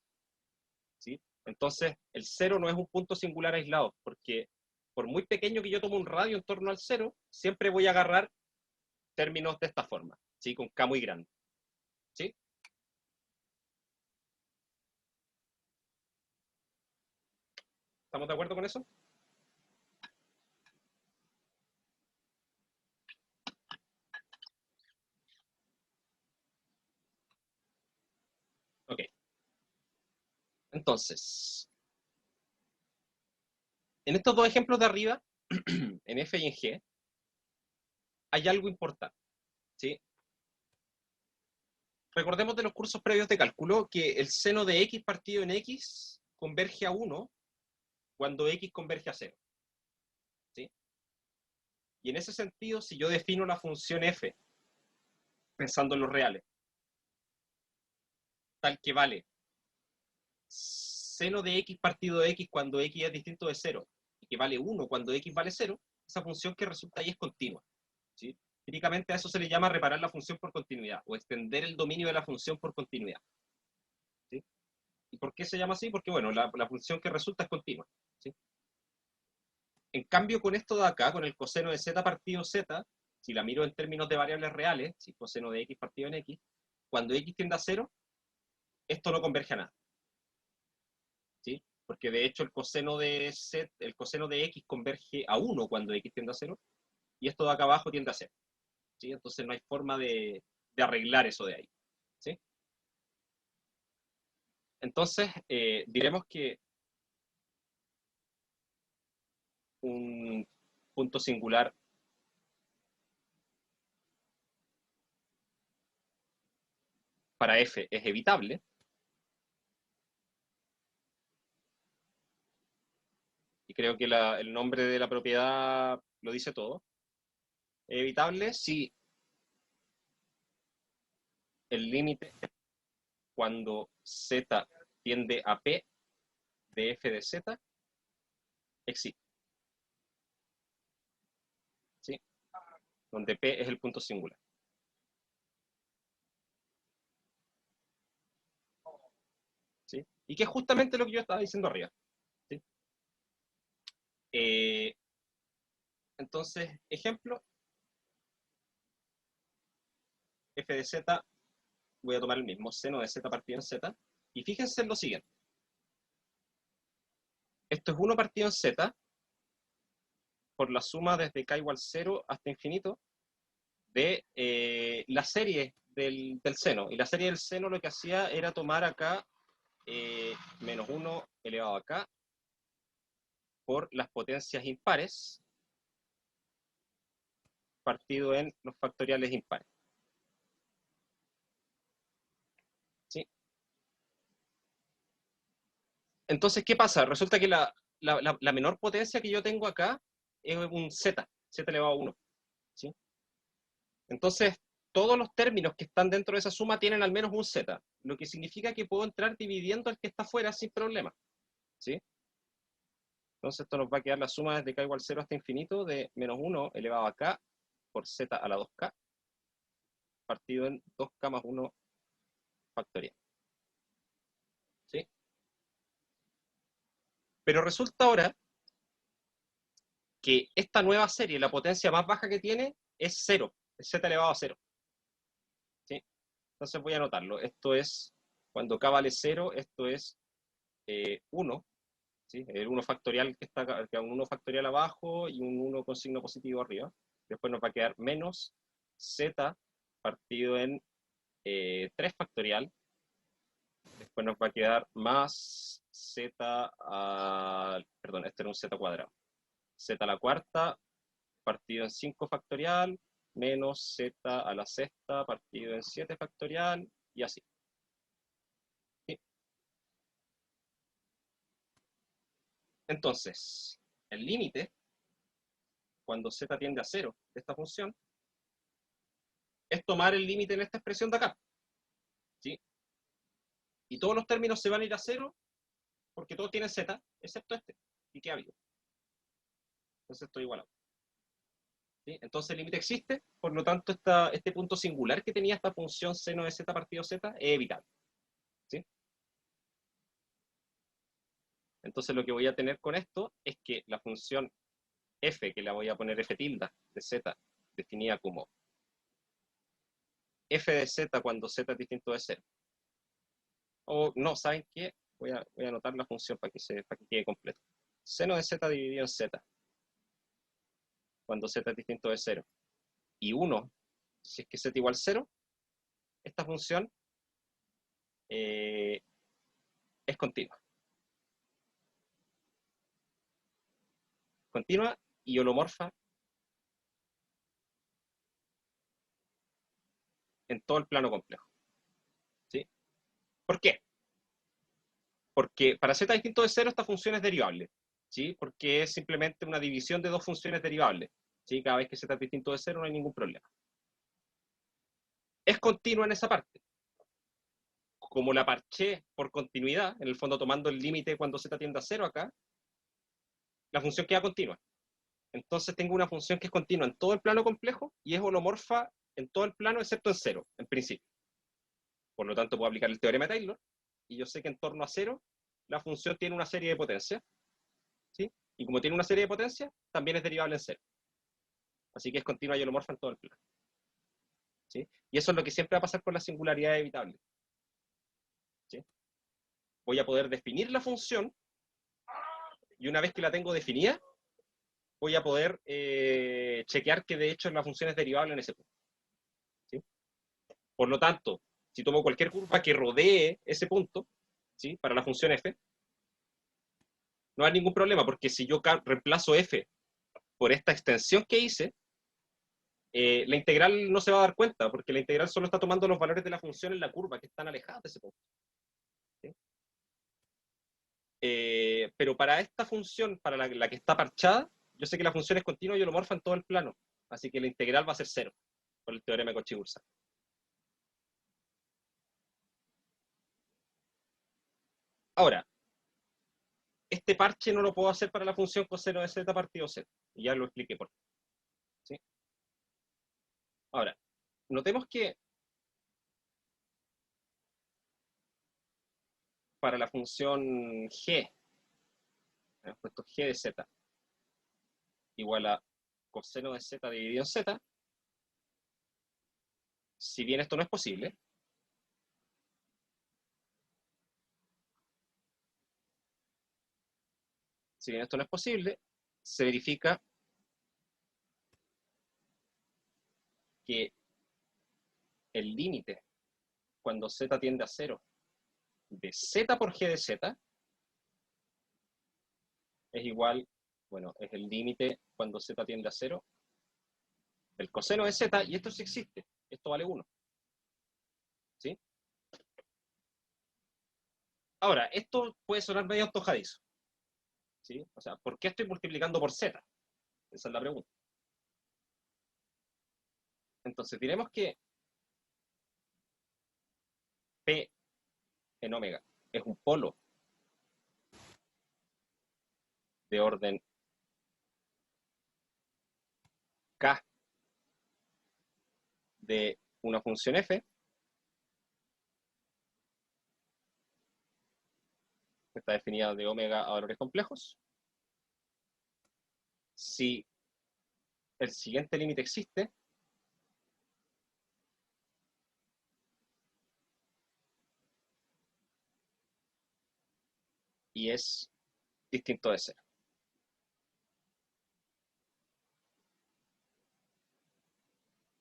Speaker 1: ¿Sí? Entonces, el 0 no es un punto singular aislado, porque por muy pequeño que yo tome un radio en torno al 0, siempre voy a agarrar términos de esta forma, ¿sí? Con k muy grande. ¿Sí? ¿Estamos de acuerdo con eso? Ok. Entonces, en estos dos ejemplos de arriba, en f y en g, hay algo importante. ¿Sí? Recordemos de los cursos previos de cálculo que el seno de x partido en x converge a 1 cuando x converge a 0. ¿Sí? Y en ese sentido, si yo defino la función f, pensando en los reales, tal que vale seno de x partido de x cuando x es distinto de 0, y que vale 1 cuando x vale 0, esa función que resulta ahí es continua. ¿Sí? Típicamente a eso se le llama reparar la función por continuidad, o extender el dominio de la función por continuidad. ¿Sí? ¿Y por qué se llama así? Porque, bueno, la función que resulta es continua. ¿Sí? En cambio, con esto de acá, con el coseno de z partido z, si la miro en términos de variables reales, si coseno de x partido en x, cuando x tiende a 0, esto no converge a nada. ¿Sí? Porque de hecho el coseno de x converge a 1 cuando x tiende a 0, y esto de acá abajo tiende a 0. ¿Sí? Entonces no hay forma de arreglar eso de ahí. ¿Sí? Entonces, diremos que un punto singular para f es evitable, y creo que el nombre de la propiedad lo dice todo. Es evitable si el límite cuando z tiende a p de f de z existe. ¿Sí? Donde p es el punto singular. ¿Sí? Y que es justamente lo que yo estaba diciendo arriba. ¿Sí? Entonces, ejemplo, f de z, voy a tomar el mismo, seno de z partido en z, y fíjense en lo siguiente. Esto es 1 partido en z, por la suma desde k igual 0 hasta infinito, de la serie del seno. Y la serie del seno lo que hacía era tomar acá menos 1 elevado a k por las potencias impares partido en los factoriales impares. ¿Sí? Entonces, ¿qué pasa? Resulta que la menor potencia que yo tengo acá es un z elevado a 1. ¿Sí? Entonces, todos los términos que están dentro de esa suma tienen al menos un z, lo que significa que puedo entrar dividiendo al que está afuera sin problema. ¿Sí? Entonces, esto nos va a quedar la suma desde k igual 0 hasta infinito de menos 1 elevado a k por z a la 2k, partido en 2k más 1 factorial. ¿Sí? Pero resulta ahora que esta nueva serie, la potencia más baja que tiene, es 0, es z elevado a 0. ¿Sí? Entonces voy a anotarlo. Esto es, cuando k vale 0, esto es 1, ¿sí? El 1 factorial que está acá, un 1 factorial abajo y un 1 con signo positivo arriba. Después nos va a quedar menos z partido en 3 factorial. Después nos va a quedar más z perdón, este era un z cuadrado. Z a la cuarta partido en 5 factorial, menos z a la sexta partido en 7 factorial, y así. ¿Sí? Entonces, el límite, cuando z tiende a 0 de esta función, es tomar el límite en esta expresión de acá. ¿Sí? Y todos los términos se van a ir a 0 porque todos tienen z, excepto este, y queda vivo. Entonces estoy igualado. ¿Sí? Entonces el límite existe, por lo tanto este punto singular que tenía esta función seno de z partido z es evitable. ¿Sí? Entonces lo que voy a tener con esto es que la función f, que la voy a poner f tilde de z, definida como f de z cuando z es distinto de 0. O no, ¿saben qué? Voy a anotar la función para que quede completo. Seno de z dividido en z, cuando z es distinto de 0. Y 1, si es que z igual 0, esta función es continua. Continua y holomorfa en todo el plano complejo. ¿Sí? ¿Por qué? Porque para z distinto de 0 esta función es derivable. ¿Sí? Porque es simplemente una división de dos funciones derivables. ¿Sí? Cada vez que z es distinto de 0 no hay ningún problema. Es continua en esa parte. Como la parché por continuidad, en el fondo tomando el límite cuando z tiende a 0 acá, la función queda continua. Entonces tengo una función que es continua en todo el plano complejo y es holomorfa en todo el plano excepto en 0, en principio. Por lo tanto, puedo aplicar el teorema de Taylor y yo sé que en torno a 0 la función tiene una serie de potencias. ¿Sí? Y como tiene una serie de potencias, también es derivable en 0. Así que es continua y holomorfa en todo el plano. ¿Sí? Y eso es lo que siempre va a pasar con la singularidad evitable. ¿Sí? Voy a poder definir la función y una vez que la tengo definida, voy a poder chequear que de hecho la función es derivable en ese punto. ¿Sí? Por lo tanto, si tomo cualquier curva que rodee ese punto, ¿sí? Para la función f, no hay ningún problema, porque si yo reemplazo f por esta extensión que hice, la integral no se va a dar cuenta, porque la integral solo está tomando los valores de la función en la curva, que están alejados de ese punto. ¿Sí? Pero para esta función, para la que está parchada, yo sé que la función es continua y holomorfa en todo el plano, así que la integral va a ser 0, por el teorema de Cauchy-Boursin. Ahora, este parche no lo puedo hacer para la función coseno de z partido z, y ya lo expliqué por qué. ¿Sí? Ahora, notemos que para la función g, hemos puesto g de z igual a coseno de z dividido en z, si bien esto no es posible, se verifica que el límite cuando z tiende a 0 de z por g de z es igual, bueno, es el límite cuando z tiende a 0 del coseno de z, y esto sí existe, esto vale 1. ¿Sí? Ahora, esto puede sonar medio antojadizo. ¿Sí? O sea, ¿por qué estoy multiplicando por z? Esa es la pregunta. Entonces, diremos que P en omega es un polo de orden K de una función f, que está definida de omega a valores complejos, si el siguiente límite existe, y es distinto de cero.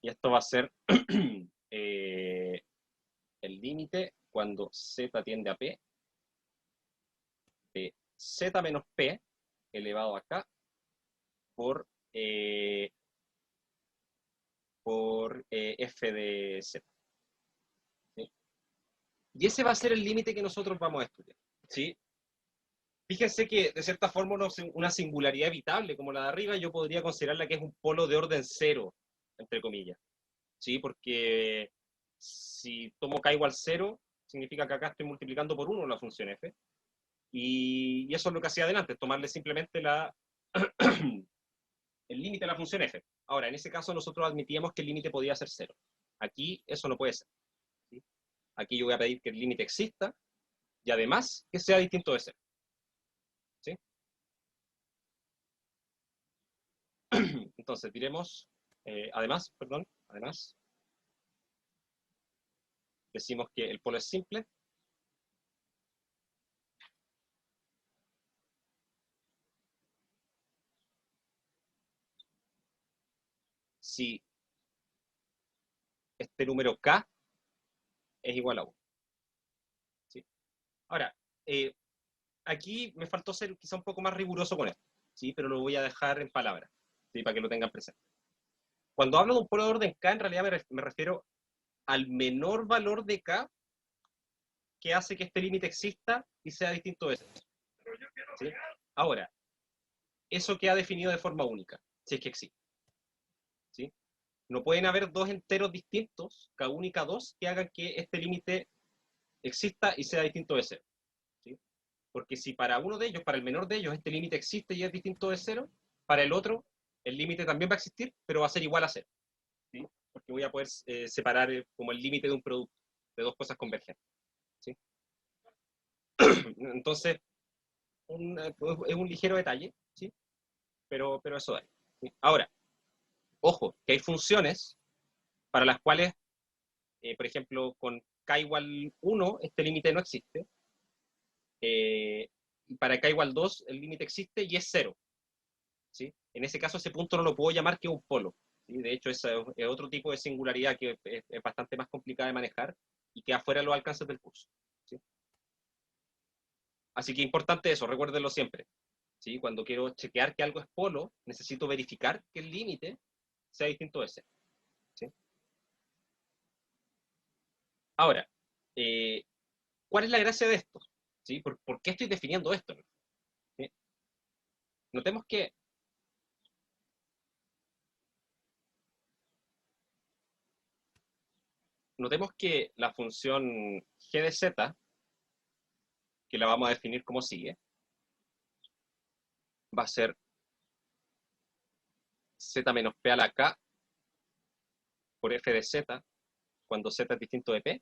Speaker 1: Y esto va a ser el límite cuando z tiende a p de z menos p elevado a k por f de z. ¿Sí? Y ese va a ser el límite que nosotros vamos a estudiar. ¿Sí? Fíjense que de cierta forma una singularidad evitable como la de arriba, yo podría considerarla que es un polo de orden cero, entre comillas. ¿Sí? Porque si tomo k igual 0, significa que acá estoy multiplicando por 1 la función f. Y eso es lo que hacía adelante, tomarle simplemente el límite de la función f. Ahora, en ese caso nosotros admitíamos que el límite podía ser 0. Aquí eso no puede ser. ¿Sí? Aquí yo voy a pedir que el límite exista y además que sea distinto de 0. ¿Sí? Entonces diremos, además, decimos que el polo es simple si este número k es igual a 1. ¿Sí? Ahora, aquí me faltó ser quizá un poco más riguroso con esto, ¿sí? Pero lo voy a dejar en palabras, ¿sí? Para que lo tengan presente. Cuando hablo de un polo de orden k, en realidad me refiero al menor valor de k que hace que este límite exista y sea distinto de ese. ¿Sí? Ahora, eso queda definido de forma única, si es que existe. ¿Sí? No pueden haber dos enteros distintos, K1 y K2, que hagan que este límite exista y sea distinto de cero. ¿Sí? Porque si para uno de ellos, para el menor de ellos, este límite existe y es distinto de cero, para el otro, el límite también va a existir, pero va a ser igual a cero. ¿Sí? Porque voy a poder separar como el límite de un producto, de dos cosas convergentes. ¿Sí? Entonces, es un ligero detalle, ¿sí? Pero eso da. ¿Sí? Ahora, ojo, que hay funciones para las cuales, por ejemplo, con k igual 1, este límite no existe. Y para k igual 2, el límite existe y es 0. ¿Sí? En ese caso, ese punto no lo puedo llamar que un polo. ¿Sí? De hecho, es otro tipo de singularidad que es bastante más complicada de manejar y que afuera de los alcances del curso. ¿Sí? Así que importante eso, recuérdenlo siempre. ¿Sí? Cuando quiero chequear que algo es polo, necesito verificar que el límite sea distinto de ese. ¿Sí? Ahora, ¿cuál es la gracia de esto? ¿Sí? ¿Por qué estoy definiendo esto? ¿Sí? Notemos que la función g de z, que la vamos a definir como sigue, va a ser z menos p a la k por f de z, cuando z es distinto de p.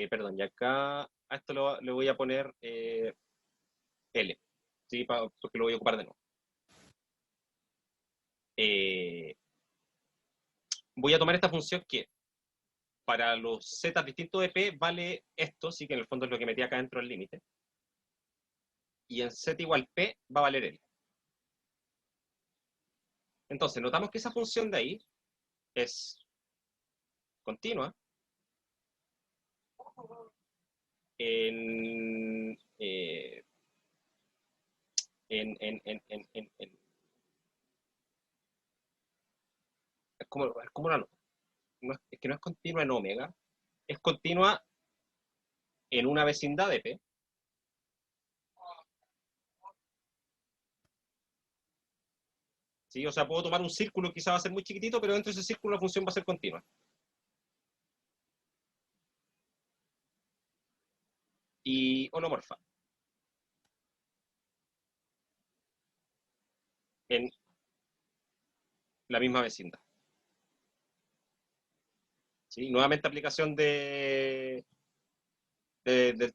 Speaker 1: Perdón, y acá a esto le voy a poner L, ¿sí? Porque lo voy a ocupar de nuevo. Voy a tomar esta función que para los z distintos de p vale esto, sí que en el fondo es lo que metí acá dentro del límite. Y en z igual p va a valer L. Entonces, notamos que esa función de ahí es continua en, ¿cómo la noto? Es que no es continua en omega, es continua en una vecindad de P. ¿Sí? O sea, puedo tomar un círculo, quizá va a ser muy chiquitito, pero dentro de ese círculo la función va a ser continua. Y holomorfa. En la misma vecindad. ¿Sí? Nuevamente aplicación del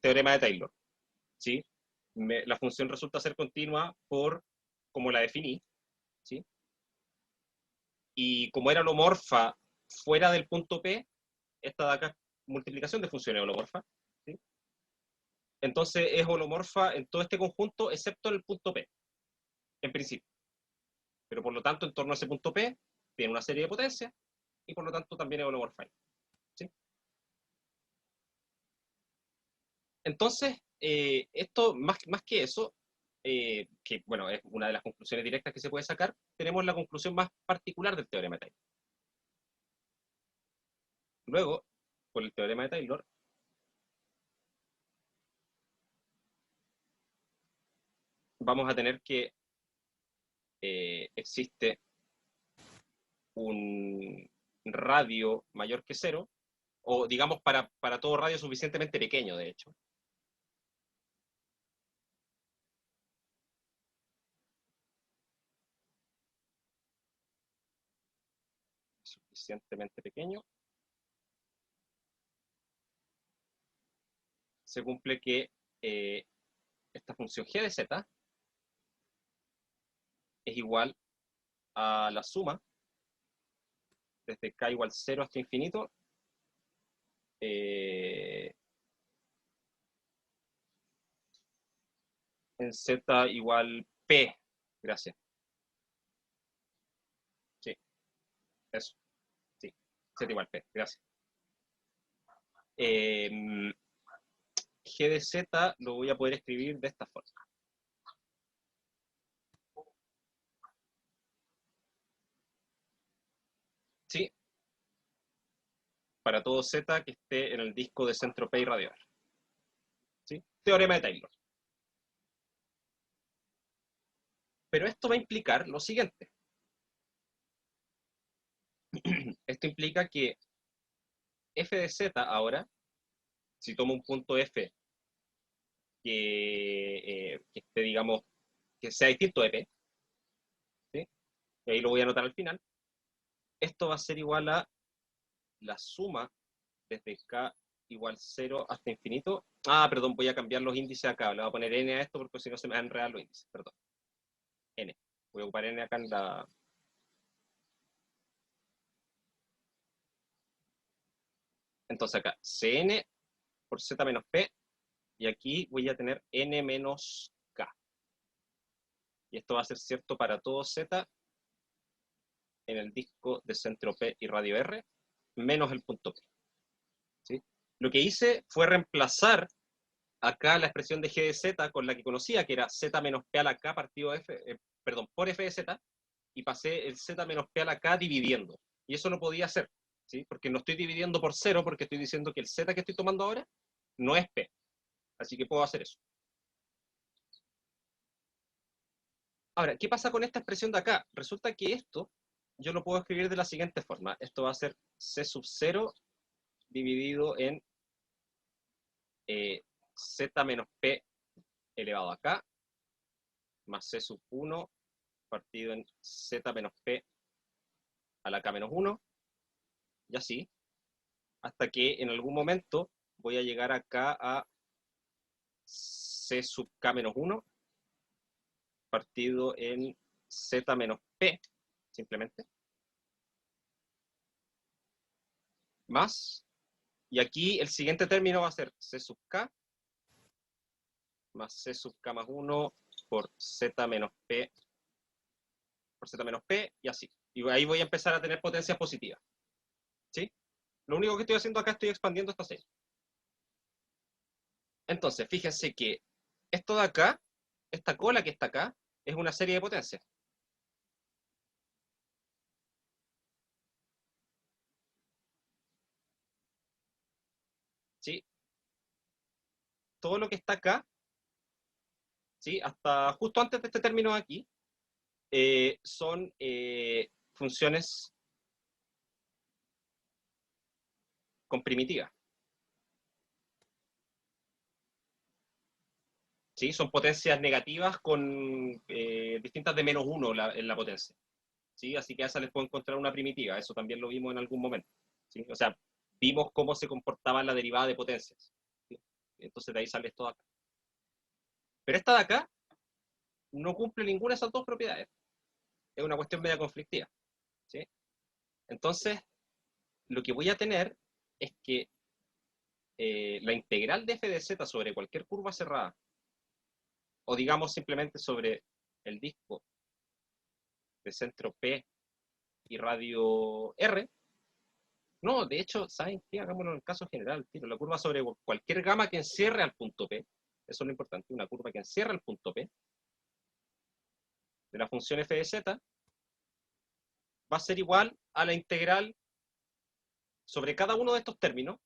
Speaker 1: teorema de Taylor. ¿Sí? La función resulta ser continua por como la definí. ¿Sí? Y como era holomorfa fuera del punto P, esta de acá es multiplicación de funciones holomorfa. ¿Sí? Entonces es holomorfa en todo este conjunto, excepto en el punto P, en principio. Pero por lo tanto, en torno a ese punto P, tiene una serie de potencias, y por lo tanto también es holomorfa. ¿Sí? Entonces, esto, más que eso, que bueno, es una de las conclusiones directas que se puede sacar, tenemos la conclusión más particular del teorema de Taylor. Luego, por el teorema de Taylor, vamos a tener que existe un radio mayor que cero, o digamos para todo radio suficientemente pequeño, de hecho. Suficientemente pequeño, se cumple que esta función g de z es igual a la suma desde k igual 0 hasta infinito en z igual p. Gracias. Sí, eso. Sí, z igual p. Gracias. G de z lo voy a poder escribir de esta forma. ¿Sí? Para todo z que esté en el disco de centro P y radio R. ¿Sí? Teorema de Taylor. Pero esto va a implicar lo siguiente. Esto implica que f de z ahora, si tomo un punto f que esté, digamos, que sea distinto de p, ¿sí? Y ahí lo voy a anotar al final, esto va a ser igual a la suma desde k igual 0 hasta infinito. Ah, perdón, voy a cambiar los índices acá. Le voy a poner n a esto porque si no se me van a enredar los índices. Perdón. N. Voy a ocupar n acá en la... Entonces acá, Cn por z menos p, y aquí voy a tener n menos k. Y esto va a ser cierto para todo z en el disco de centro P y radio R, menos el punto P. ¿Sí? Lo que hice fue reemplazar acá la expresión de g de z con la que conocía, que era z menos p a la k partido f, perdón, por f de z, y pasé el z menos p a la k dividiendo. Y eso no podía hacer, ¿sí? Porque no estoy dividiendo por cero, porque estoy diciendo que el z que estoy tomando ahora no es p. Así que puedo hacer eso. Ahora, ¿qué pasa con esta expresión de acá? Resulta que esto yo lo puedo escribir de la siguiente forma. Esto va a ser c sub 0 dividido en z menos p elevado a k, más c sub 1 partido en z menos p a la k menos 1, y así, hasta que en algún momento voy a llegar acá a c sub k menos 1 partido en z menos p, simplemente, más, y aquí el siguiente término va a ser c sub k más c sub k más 1 por z menos p por z menos p, y así. Y ahí voy a empezar a tener potencias positivas. ¿Sí? Lo único que estoy haciendo acá, estoy expandiendo esta serie. Entonces, fíjense que esto de acá, esta cola que está acá, es una serie de potencias. todo lo que está acá, ¿sí? Hasta justo antes de este término de aquí, son funciones con primitiva. ¿Sí? Son potencias negativas con distintas de -1 en la potencia. ¿Sí? Así que a esa les puedo encontrar una primitiva. Eso también lo vimos en algún momento. ¿Sí? O sea, vimos cómo se comportaba la derivada de potencias. ¿Sí? Entonces de ahí sale esto de acá. Pero esta de acá no cumple ninguna de esas dos propiedades. Es una cuestión media conflictiva. ¿Sí? Entonces, lo que voy a tener es que la integral de f de z sobre cualquier curva cerrada, o digamos simplemente sobre el disco de centro P y radio R, no, de hecho, ¿saben qué? Hagámoslo en el caso general, tiro la curva sobre cualquier gama que encierre al punto P, eso es lo importante, una curva que encierre al punto P, de la función f de z, va a ser igual a la integral sobre cada uno de estos términos,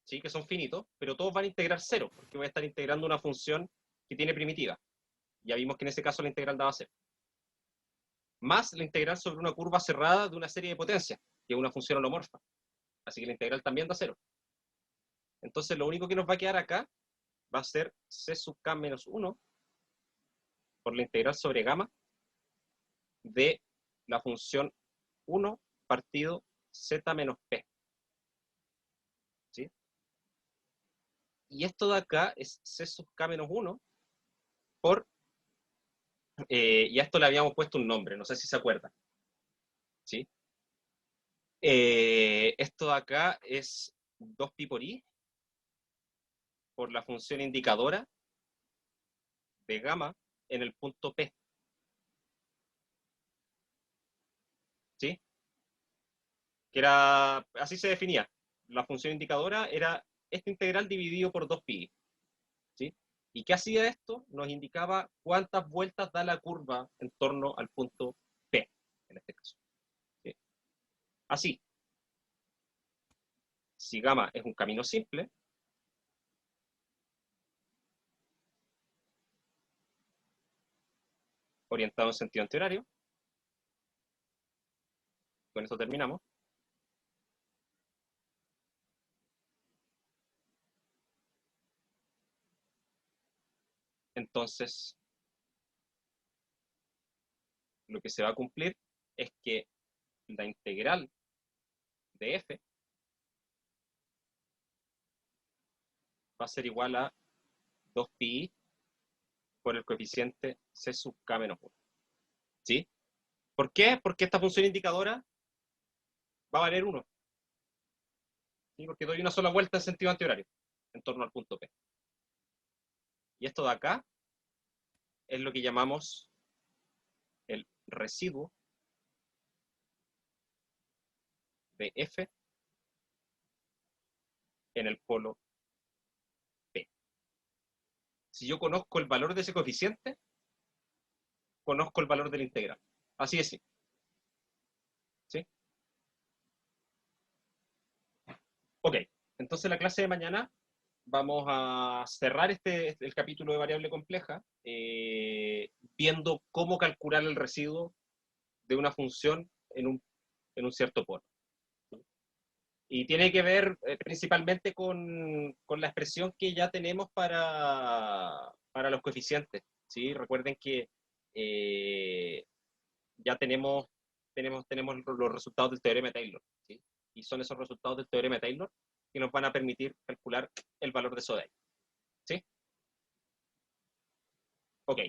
Speaker 1: ¿sí? Que son finitos, pero todos van a integrar cero, porque voy a estar integrando una función que tiene primitiva. Ya vimos que en ese caso la integral daba cero. Más la integral sobre una curva cerrada de una serie de potencias, que es una función holomorfa. Así que la integral también da cero. Entonces lo único que nos va a quedar acá va a ser c sub k menos 1 por la integral sobre gamma de la función 1 partido z menos p. ¿Sí? Y esto de acá es c sub k menos 1 por, y a esto le habíamos puesto un nombre, no sé si se acuerdan. ¿Sí? Esto de acá es 2pi por i por la función indicadora de gamma en el punto P. ¿Sí? Que era, así se definía. La función indicadora era esta integral dividido por 2pi. ¿Sí? ¿Y qué hacía esto? Nos indicaba cuántas vueltas da la curva en torno al punto P, en este caso. ¿Sí? Así, si gamma es un camino simple, orientado en sentido antihorario, con eso terminamos. Entonces, lo que se va a cumplir es que la integral de f va a ser igual a 2pi por el coeficiente c sub k menos 1. ¿Sí? ¿Por qué? Porque esta función indicadora va a valer 1. ¿Sí? Porque doy una sola vuelta en sentido antihorario, en torno al punto P. Y esto de acá es lo que llamamos el residuo de f en el polo P. Si yo conozco el valor de ese coeficiente, conozco el valor de la integral. Así es, ¿sí? Ok, entonces la clase de mañana vamos a cerrar el capítulo de variable compleja viendo cómo calcular el residuo de una función en un cierto polo. Y tiene que ver principalmente con la expresión que ya tenemos para los coeficientes. ¿Sí? Recuerden que ya tenemos los resultados del teorema de Taylor. ¿Sí? Y son esos resultados del teorema de Taylor que nos van a permitir calcular el valor de eso de ahí. ¿Sí? Ok.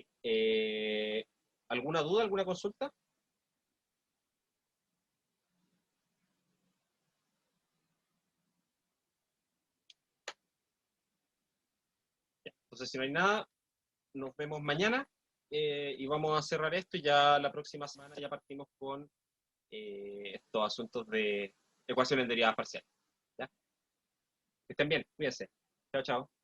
Speaker 1: ¿Alguna duda, alguna consulta? Entonces, si no hay nada, nos vemos mañana y vamos a cerrar esto y ya la próxima semana ya partimos con estos asuntos de ecuaciones derivadas parciales. ¿Ya? Que estén bien, cuídense. Chao, chao.